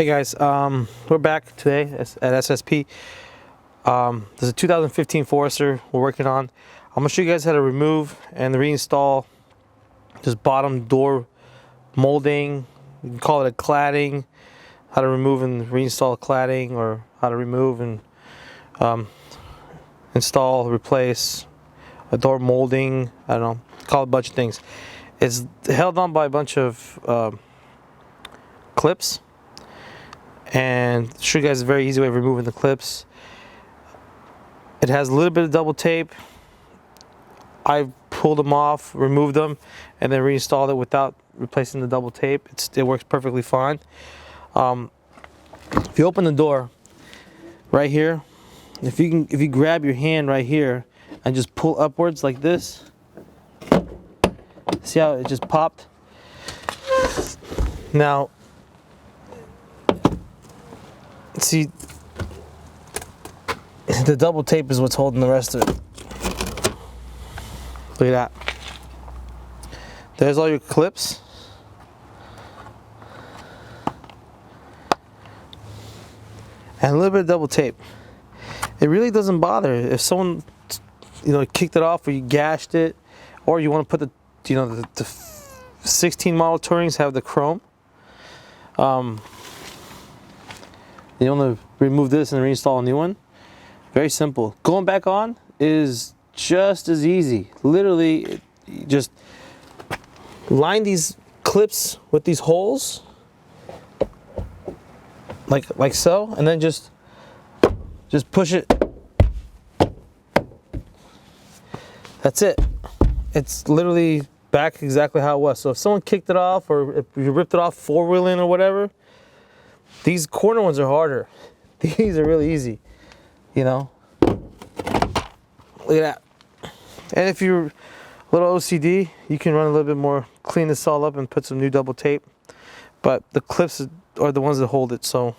Hey guys, we're back today at SSP. This is a 2015 Forester we're working on. I'm going to show you guys how to remove and reinstall this bottom door molding. You can call it a cladding. How to remove and reinstall a cladding, or how to remove and install, replace a door molding. I don't know, call it a bunch of things. It's held on by a bunch of clips. And show you guys a very easy way of removing the clips. It has a little bit of double tape. I pulled them off, removed them, and then reinstalled it without replacing the double tape. It works perfectly fine. If you open the door right here, if you grab your hand right here and just pull upwards like this, see how it just popped? Now, see, the double tape is what's holding the rest of it. Look at that. There's all your clips. And a little bit of double tape. It really doesn't bother if someone, kicked it off, or you gashed it, or you want to put the 16 model Tourings have the chrome. You want to remove this and reinstall a new one. Very simple. Going back on is just as easy. Literally, you just line these clips with these holes, like so, and then just push it. That's it. It's literally back exactly how it was. So if someone kicked it off, or if you ripped it off four-wheeling or whatever, these corner ones are harder. These are really easy, Look at that. And if you're a little OCD, you can run a little bit more, clean this all up and put some new double tape. But the clips are the ones that hold it, so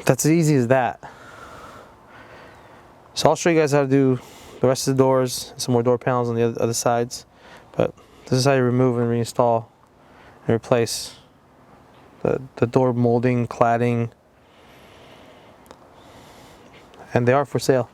that's as easy as that. So I'll show you guys how to do the rest of the doors, some more door panels on the other sides. But this is how you remove and reinstall and replace the door molding, cladding, and they are for sale.